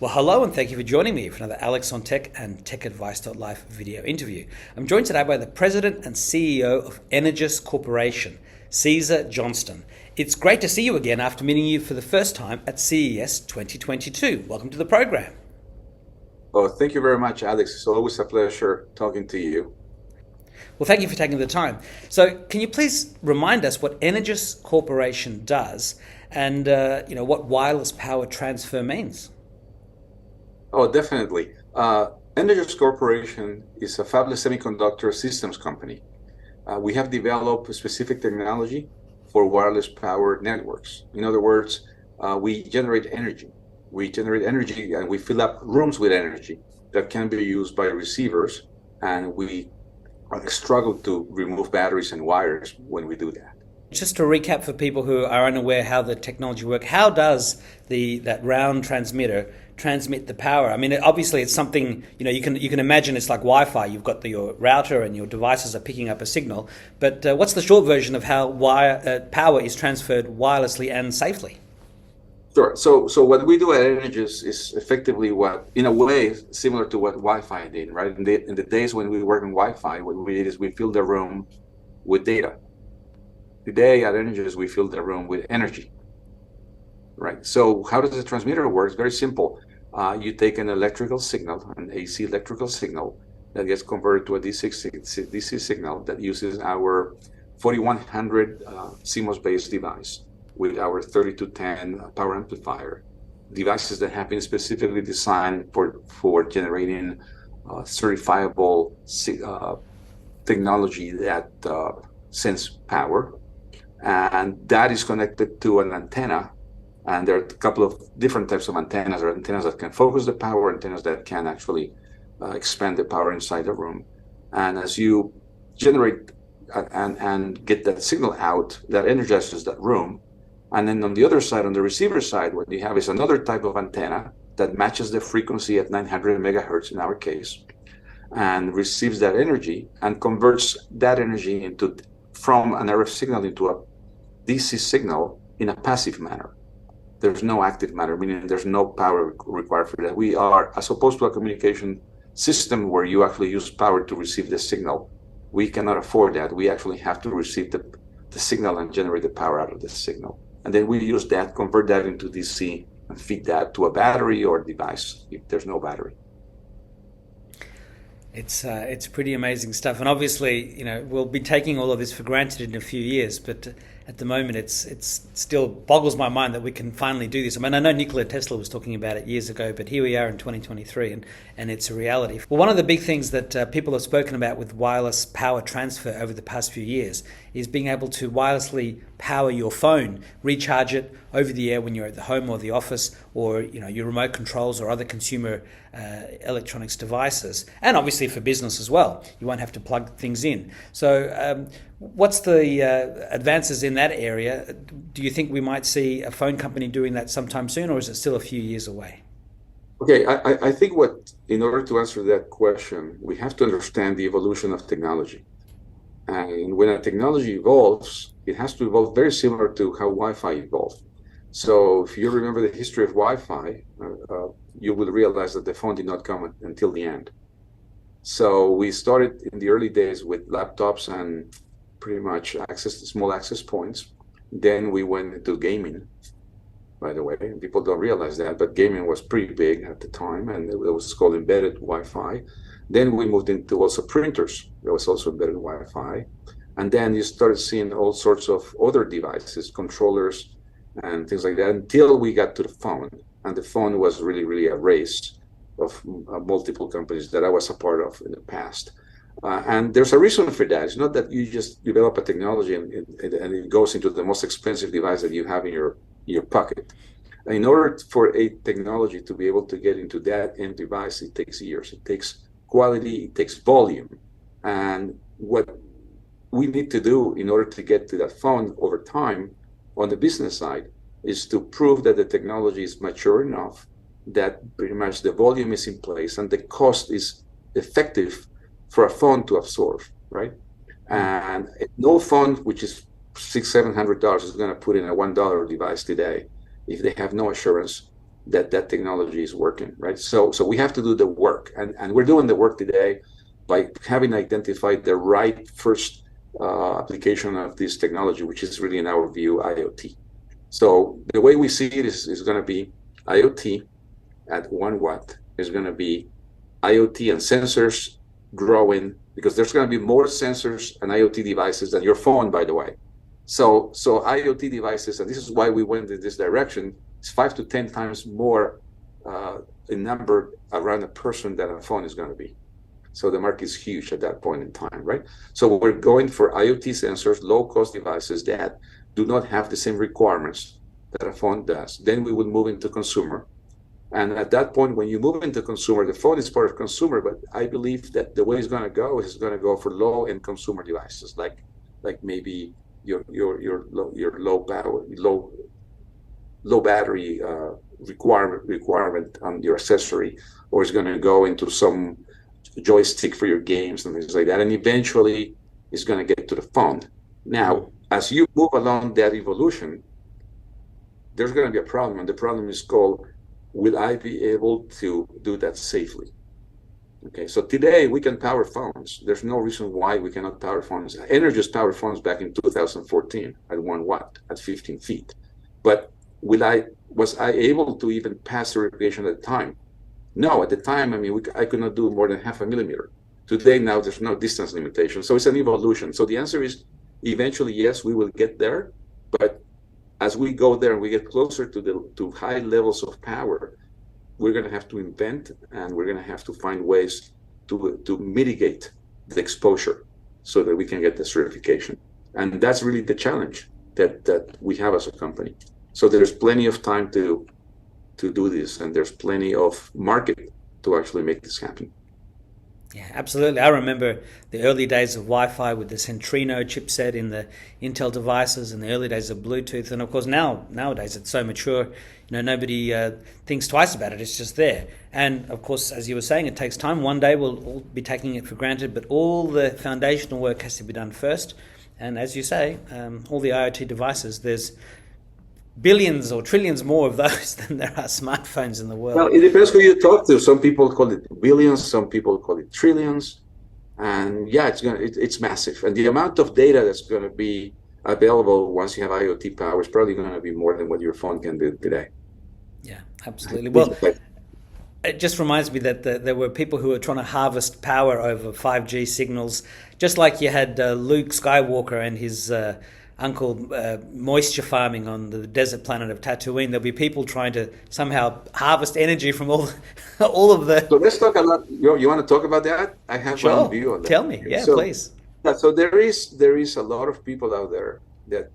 Well, hello, and thank you for joining me for another Alex on Tech and TechAdvice.life video interview. I'm joined today by the President and CEO of Energous Corporation, Cesar Johnston. It's great to see you again after meeting you for the first time at CES 2022. Welcome to the program. Oh, thank you very much, Alex. It's always a pleasure talking to you. Well, thank you for taking the time. So, can you please remind us what Energous Corporation does and what wireless power transfer means? Oh, definitely. Energous Corporation is a fabless semiconductor systems company. We have developed a specific technology for wireless power networks. In other words, we generate energy. We generate energy and we fill up rooms with energy that can be used by receivers, and we struggle to remove batteries and wires when we do that. Just to recap for people who are unaware how the technology works, how does that round transmitter transmit the power? I mean, obviously it's something, you can imagine it's like Wi-Fi. You've got your router and your devices are picking up a signal. But what's the short version of how power is transferred wirelessly and safely? Sure. So what we do at Energous is effectively what, in a way, similar to what Wi-Fi did, right? In the days when we work on Wi-Fi, what we did is we filled the room with data. Today at Energous, we fill the room with energy, right? So how does the transmitter work? It's very simple. You take an electrical signal, an AC electrical signal that gets converted to a DC signal that uses our 4100 CMOS-based device with our 3210 power amplifier, devices that have been specifically designed for generating certifiable technology that sends power. And that is connected to an antenna. And there are a couple of different types of antennas. There are antennas that can focus the power, antennas that can actually expand the power inside the room. And as you generate and get that signal out, that energizes that room. And then on the other side, on the receiver side, what you have is another type of antenna that matches the frequency at 900 megahertz in our case, and receives that energy and converts that energy from an RF signal into a DC signal in a passive manner. There's no active matter, meaning there's no power required for that. We are, as opposed to a communication system where you actually use power to receive the signal, we cannot afford that. We actually have to receive the signal and generate the power out of the signal. And then we use that, convert that into DC, and feed that to a battery or device if there's no battery. It's pretty amazing stuff, and obviously, we'll be taking all of this for granted in a few years. But at the moment, it's still boggles my mind that we can finally do this. I mean, I know Nikola Tesla was talking about it years ago, but here we are in 2023, and it's a reality. Well, one of the big things that people have spoken about with wireless power transfer over the past few years is being able to wirelessly power your phone, recharge it over the air when you're at the home or the office, or your remote controls or other consumer electronics devices, and obviously for business as well. You won't have to plug things in. So what's the advances in that area? Do you think we might see a phone company doing that sometime soon, or is it still a few years away? Okay, I think in order to answer that question, we have to understand the evolution of technology. And when a technology evolves, it has to evolve very similar to how Wi-Fi evolved. So if you remember the history of Wi-Fi, you will realize that the phone did not come until the end. So we started in the early days with laptops and pretty much small access points. Then we went into gaming, by the way. People don't realize that, but gaming was pretty big at the time, and it was called embedded Wi-Fi. Then we moved into also printers. There was also embedded Wi-Fi. And then you started seeing all sorts of other devices, controllers, and things like that, until we got to the phone. And the phone was really, really a race of multiple companies that I was a part of in the past. And there's a reason for that. It's not that you just develop a technology and it goes into the most expensive device that you have in your pocket. In order for a technology to be able to get into that end device, it takes years. It takes quality, it takes volume. And what we need to do in order to get to that phone over time on the business side is to prove that the technology is mature enough that pretty much the volume is in place and the cost is effective for a phone to absorb, right? And no phone, which is $600-700, is going to put in a $1 device today if they have no assurance that that technology is working, right? So we have to do the work, and we're doing the work today by having identified the right first application of this technology, which is really, in our view, IoT. So the way we see it is going to be IoT at 1 watt is going to be IoT and sensors growing, because there's going to be more sensors and IoT devices than your phone, by the way. So IoT devices, and this is why we went in this direction, it's 5 to 10 times more in number around a person than a phone is going to be. So the market is huge at that point in time, right? So we're going for IoT sensors, low-cost devices that do not have the same requirements that a phone does. Then we will move into consumer. And at that point, when you move into consumer, the phone is part of consumer, but I believe that the way it's going to go is going to go for low-end consumer devices, like maybe your low power, low battery requirement on your accessory, or it's going to go into some joystick for your games and things like that, and eventually it's going to get to the phone. Now, as you move along that evolution, there's going to be a problem, and the problem is called, will I be able to do that safely? Okay, so today we can power phones. There's no reason why we cannot power phones. Energous powered phones back in 2014 at 1 watt, at 15 feet. But was I able to even pass the certification at the time? No, at the time, I mean, I could not do more than 0.5 millimeter. Today, now there's no distance limitation. So it's an evolution. So the answer is, eventually, yes, we will get there. But as we go there and we get closer to high levels of power, we're going to have to invent, and we're going to have to find ways to mitigate the exposure so that we can get the certification. And that's really the challenge that we have as a company. So there's plenty of time to do this, and there's plenty of market to actually make this happen. Yeah, absolutely. I remember the early days of Wi-Fi with the Centrino chipset in the Intel devices, and the early days of Bluetooth. And of course, nowadays it's so mature, nobody thinks twice about it. It's just there. And of course, as you were saying, it takes time. One day we'll all be taking it for granted, but all the foundational work has to be done first. And as you say, all the IoT devices, there's billions or trillions more of those than there are smartphones in the world. Well, it depends who you talk to. Some people call it billions, some people call it trillions, and yeah, it's massive. And the amount of data that's going to be available once you have IoT power is probably going to be more than what your phone can do today. Yeah, absolutely. Well, it just reminds me that there were people who were trying to harvest power over 5G signals, just like you had Luke Skywalker and his uncle moisture farming on the desert planet of Tatooine. There'll be people trying to somehow harvest energy from all of the... So let's talk a lot. You want to talk about that? I have Sure. one view on that. Tell me. Yeah, please. Yeah, so there is a lot of people out there that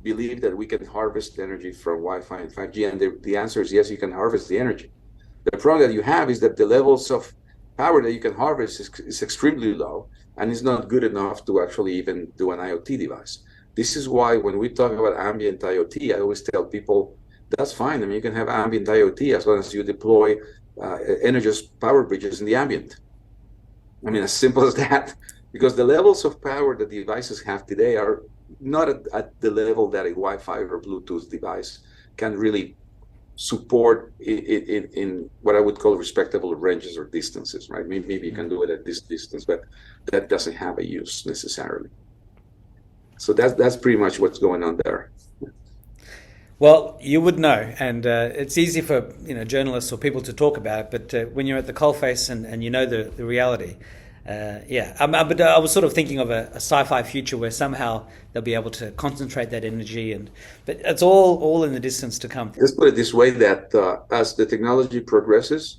believe that we can harvest energy from Wi-Fi and 5G, and the answer is yes, you can harvest the energy. The problem that you have is that the levels of power that you can harvest is extremely low, and it's not good enough to actually even do an IoT device. This is why when we talk about ambient IoT, I always tell people, that's fine. I mean, you can have ambient IoT as long as you deploy Energous power bridges in the ambient. I mean, as simple as that, because the levels of power that devices have today are not at the level that a Wi-Fi or Bluetooth device can really support in what I would call respectable ranges or distances, right? Maybe you can do it at this distance, but that doesn't have a use necessarily. So that's pretty much what's going on there. Well, you would know, and it's easy for journalists or people to talk about it, but when you're at the coalface and you know the reality, but I was sort of thinking of a sci-fi future where somehow they'll be able to concentrate that energy, but it's all in the distance to come. Let's put it this way: that as the technology progresses,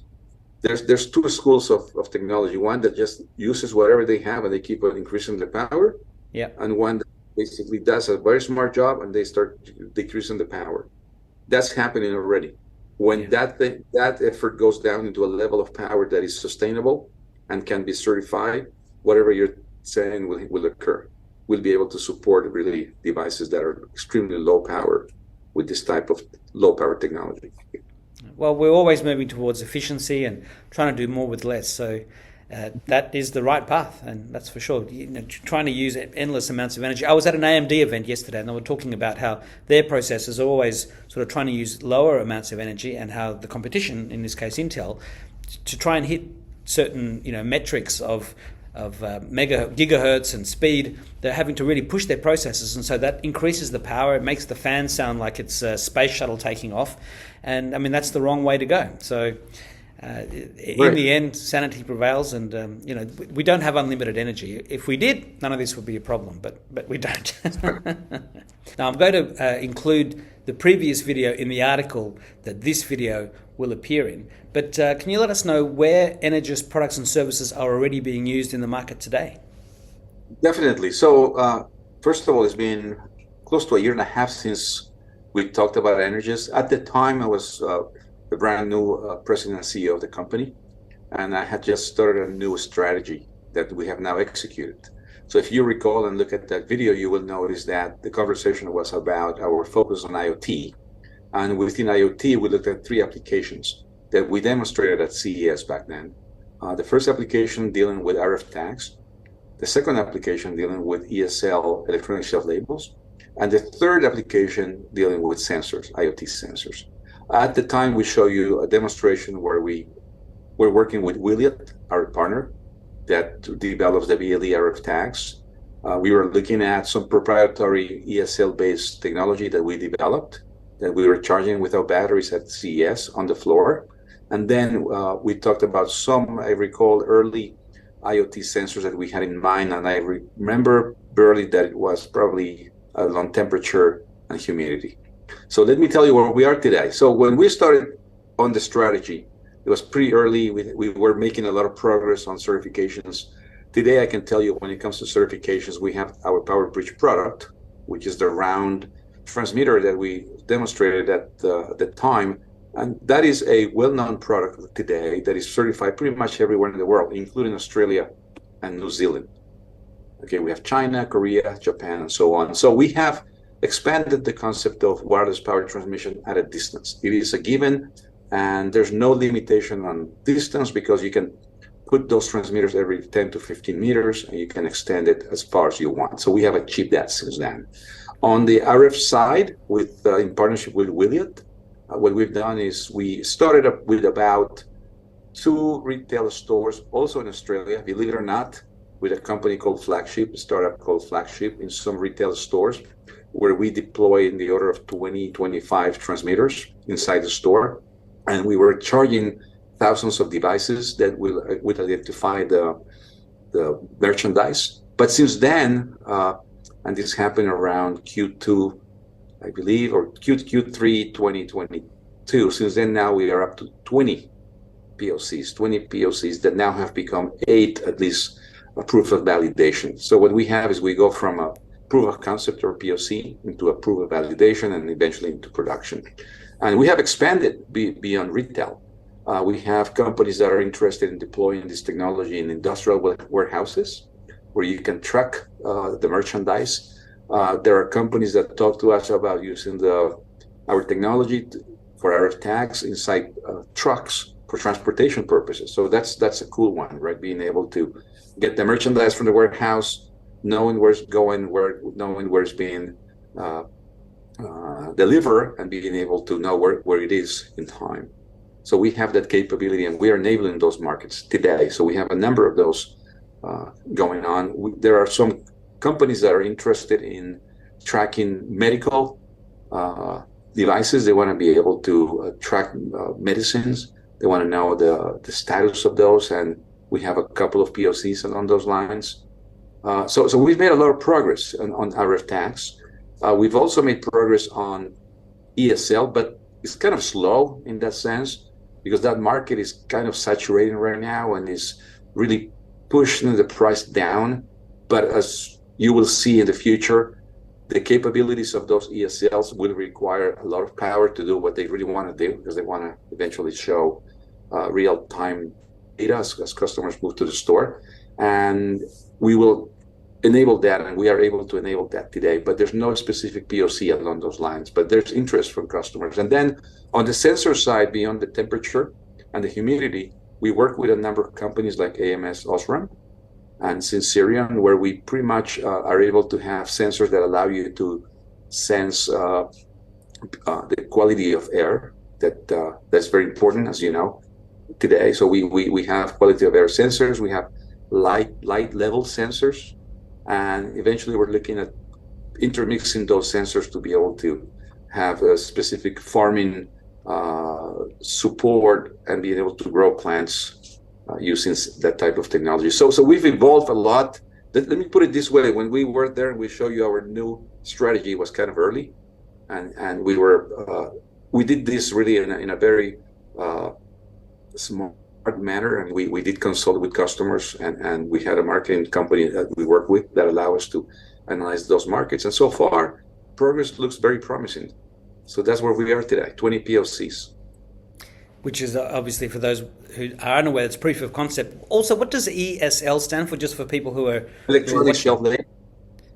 there's two schools of technology. One that just uses whatever they have and they keep on increasing the power, and one that basically does a very smart job and they start decreasing the power. That's happening already. When that effort goes down into a level of power that is sustainable and can be certified, whatever you're saying will occur. We'll be able to support really devices that are extremely low power with this type of low power technology. Well, we're always moving towards efficiency and trying to do more with less. So that is the right path, and that's for sure. Trying to use endless amounts of energy. I was at an AMD event yesterday, and they were talking about how their processors are always sort of trying to use lower amounts of energy, and how the competition, in this case Intel, to try and hit certain metrics of gigahertz and speed, they're having to really push their processors, and so that increases the power. It makes the fan sound like it's a space shuttle taking off, and I mean that's the wrong way to go. So in the end, sanity prevails, and we don't have unlimited energy. If we did, none of this would be a problem, but we don't. Now I'm going to include the previous video in the article that this video will appear in. But can you let us know where Energous products and services are already being used in the market today? Definitely. So first of all, it's been close to a year and a half since we talked about Energous. At the time, I was the brand new president and CEO of the company, and I had just started a new strategy that we have now executed. So if you recall and look at that video, you will notice that the conversation was about our focus on IoT. And within IoT, we looked at 3 applications that we demonstrated at CES back then. The first application dealing with RF tags, the second application dealing with ESL, electronic shelf labels, and the third application dealing with sensors, IoT sensors. At the time, we show you a demonstration where we were working with Wiliot, our partner, that develops the BLE RF tags. We were looking at some proprietary ESL-based technology that we developed, that we were charging without batteries at CES on the floor. And then we talked about some, I recall, early IoT sensors that we had in mind. And I remember barely that it was probably on temperature and humidity. So let me tell you where we are today. So when we started on the strategy, it was pretty early. We were making a lot of progress on certifications. Today, I can tell you when it comes to certifications, we have our PowerBridge product, which is the round transmitter that we demonstrated at the time. And that is a well-known product today that is certified pretty much everywhere in the world, including Australia and New Zealand. Okay, we have China, Korea, Japan, and so on. So we have expanded the concept of wireless power transmission at a distance. It is a given, and there's no limitation on distance because you can put those transmitters every 10 to 15 meters, and you can extend it as far as you want. So we have achieved that since then. On the RF side, in partnership with Wiliot, what we've done is we started up with about 2 retail stores, also in Australia, believe it or not, with a company called Flagship, a startup called Flagship, in some retail stores, where we deploy in the order of 20, 25 transmitters inside the store. And we were charging thousands of devices that would identify the merchandise. But since then, and this happened around Q2, I believe, or Q3 2022, since then now we are up to 20 POCs that now have become 8, at least, a proof of validation. So what we have is we go from a proof of concept or POC into a proof of validation and eventually into production. And we have expanded beyond retail. We have companies that are interested in deploying this technology in industrial warehouses where you can track the merchandise. There are companies that talk to us about using our technology for RF tags inside trucks for transportation purposes. So that's a cool one, right? Being able to get the merchandise from the warehouse, knowing where it's going, knowing where it's being delivered, and being able to know where it is in time. So we have that capability, and we are enabling those markets today. So we have a number of those going on. There are some companies that are interested in tracking medical devices. They want to be able to track medicines. They want to know the status of those, and we have a couple of POCs along those lines. So we've made a lot of progress on RF tags. We've also made progress on ESL, but it's kind of slow in that sense because that market is kind of saturating right now and is really pushing the price down. But as you will see in the future, the capabilities of those ESLs will require a lot of power to do what they really want to do, because they want to eventually show real-time data as customers move to the store. And we will enable that, and we are able to enable that today, but there's no specific POC along those lines, but there's interest from customers. And then on the sensor side, beyond the temperature and the humidity, We work with a number of companies like AMS Osram and Sensirion, where we pretty much are able to have sensors that allow you to sense the quality of air. That's very important, as you know, today. So we have quality of air sensors, we have light level sensors, and eventually we're looking at intermixing those sensors to be able to have a specific farming support and being able to grow plants using that type of technology. So we've evolved a lot. Let me put it this way: when we were there and we show you our new strategy, it was kind of early, and we did this really in a very smart manner, and we did consult with customers, and we had a marketing company that we work with that allow us to analyze those markets. And so far, progress looks very promising. So that's where we are today, 20 POCs. Which is obviously, for those who are unaware, it's proof of concept. Also, what does ESL stand for, just for people who are... Electronic shelf label.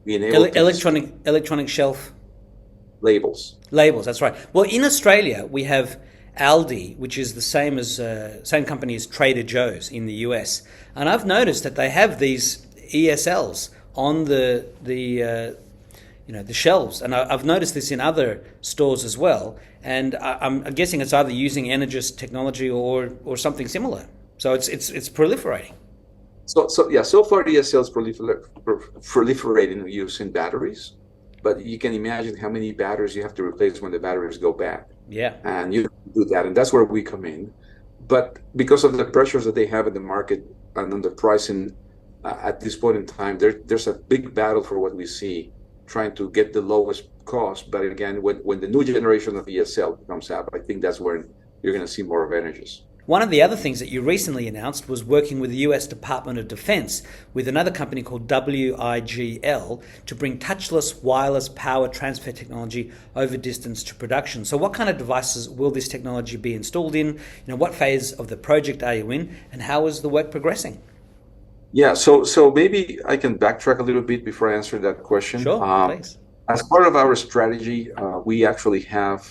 Electronic shelf... Labels. Labels, that's right. Well, in Australia, we have Aldi, which is the same company as Trader Joe's in the US. And I've noticed that they have these ESLs on the shelves, and I've noticed this in other stores as well. And I'm guessing it's either using Energous technology or something similar. So it's proliferating. So far the ESL is proliferating using batteries, but you can imagine how many batteries you have to replace when the batteries go bad. Yeah, and you do that, and that's where we come in. But because of the pressures that they have in the market and on the pricing at this point in time, there's a big battle for what we see, trying to get the lowest cost. But again, when the new generation of ESL comes out, I think that's where you're going to see more of Energous. One of the other things that you recently announced was working with the US Department of Defense with another company called WIGL to bring touchless wireless power transfer technology over distance to production. So what kind of devices will this technology be installed in? What phase of the project are you in, and how is the work progressing? Yeah, so maybe I can backtrack a little bit before I answer that question. Sure, please. As part of our strategy, we actually have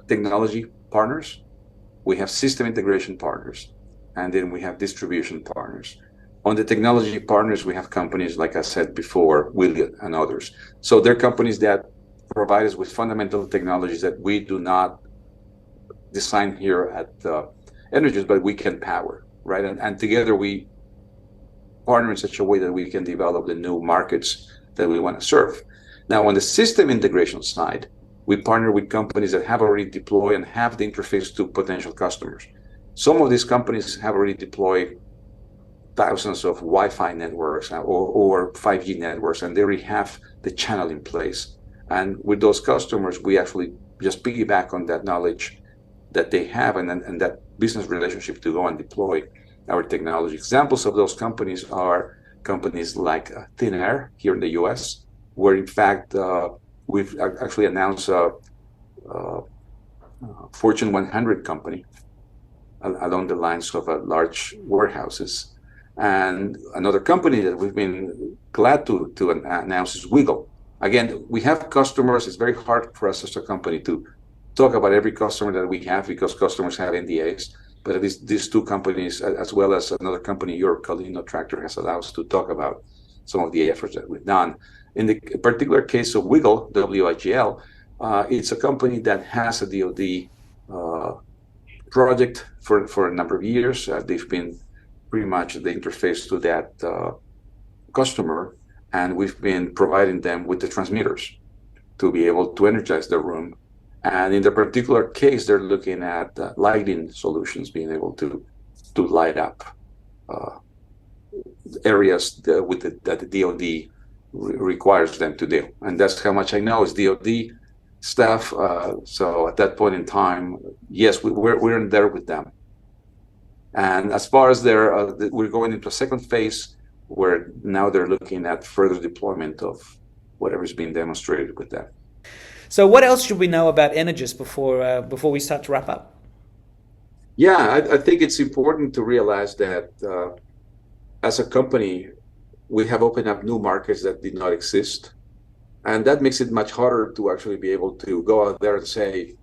technology partners. We have system integration partners, and then we have distribution partners. On the technology partners, we have companies, like I said before, Wiliot and others. So they're companies that provide us with fundamental technologies that we do not design here at Energous, but we can power, right? And together we partner in such a way that we can develop the new markets that we want to serve. Now, on the system integration side, we partner with companies that have already deployed and have the interface to potential customers. Some of these companies have already deployed thousands of Wi-Fi networks or 5G networks, and they already have the channel in place. And with those customers, we actually just piggyback on that knowledge that they have and that business relationship to go and deploy our technology. Examples of those companies are companies like Thin Air here in the US, where in fact, we've actually announced a Fortune 100 company along the lines of large warehouses. And another company that we've been glad to announce is Wiggle. Again, we have customers. It's very hard for us as a company to talk about every customer that we have because customers have NDAs. But at least these two companies, as well as another company in Europe called Tractor, has allowed us to talk about some of the efforts that we've done. In the particular case of Wiggle, WIGL, it's a company that has a DoD project for a number of years. They've been pretty much the interface to that customer, and we've been providing them with the transmitters to be able to energize their room. And in the particular case, they're looking at lighting solutions, being able to light up areas that the DoD requires them to do. And that's how much I know is DoD stuff. So at that point in time, yes, we're in there with them. And as far as we're going into a second phase where now they're looking at further deployment of whatever's being demonstrated with that. So what else should we know about Energous before we start to wrap up? Yeah, I think it's important to realize that as a company, we have opened up new markets that did not exist. And that makes it much harder to actually be able to go out there and say,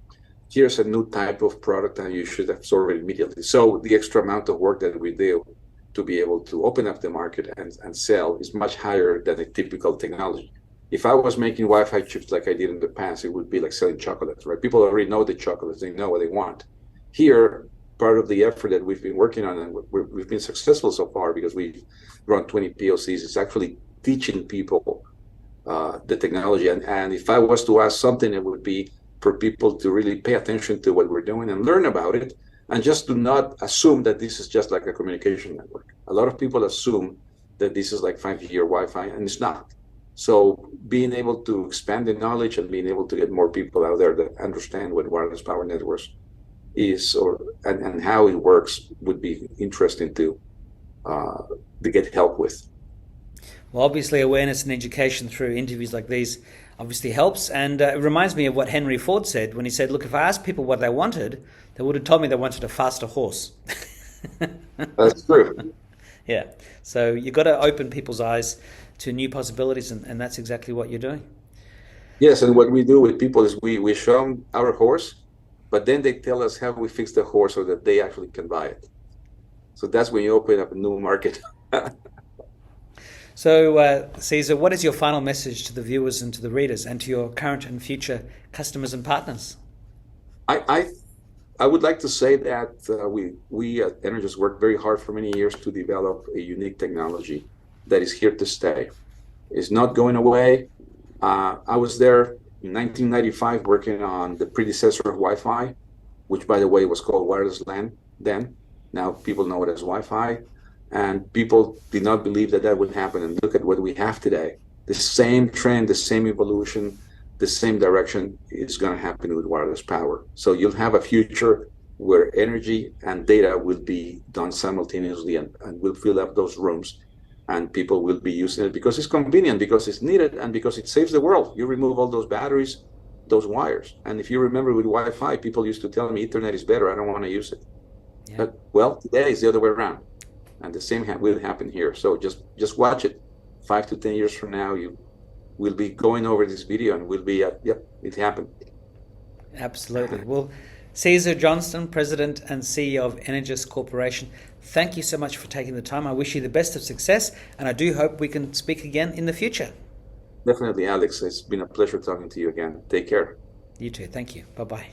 here's a new type of product and you should absorb it immediately. So the extra amount of work that we do to be able to open up the market and sell is much higher than a typical technology. If I was making Wi-Fi chips like I did in the past, it would be like selling chocolates, right? People already know the chocolates, they know what they want. Here, part of the effort that we've been working on, and we've been successful so far because we've run 20 POCs, is actually teaching people the technology. And if I was to ask something, it would be for people to really pay attention to what we're doing and learn about it, and just do not assume that this is just like a communication network. A lot of people assume that this is like 5G or Wi-Fi, and it's not. So being able to expand the knowledge and being able to get more people out there that understand what wireless power networks is, and how it works, would be interesting to get help with. Well, obviously awareness and education through interviews like these obviously helps, and it reminds me of what Henry Ford said when he said, look, if I asked people what they wanted, they would have told me they wanted a faster horse. That's true. Yeah, so you've got to open people's eyes to new possibilities, and that's exactly what you're doing. Yes, and what we do with people is we show them our horse, but then they tell us how we fix the horse so that they actually can buy it. So that's when you open up a new market. So, Cesar, what is your final message to the viewers and to the readers and to your current and future customers and partners? I would like to say that we at Energous worked very hard for many years to develop a unique technology that is here to stay. It's not going away. I was there in 1995 working on the predecessor of Wi-Fi, which, by the way, was called wireless LAN then. Now people know it as Wi-Fi. And people did not believe that would happen. And look at what we have today. The same trend, the same evolution, the same direction is going to happen with wireless power. So you'll have a future where energy and data will be done simultaneously, and will fill up those rooms. And people will be using it because it's convenient, because it's needed, and because it saves the world. You remove all those batteries, those wires. And if you remember with Wi-Fi, people used to tell me Ethernet is better. I don't want to use it. Yeah. But, well, today it's the other way around. And the same will happen here. So just watch it. 5 to 10 years from now, you will be going over this video and we'll be, yep, it happened. Absolutely. Well, Cesar Johnston, President and CEO of Energous Corporation, thank you so much for taking the time. I wish you the best of success, and I do hope we can speak again in the future. Definitely, Alex. It's been a pleasure talking to you again. Take care. You too. Thank you. Bye-bye.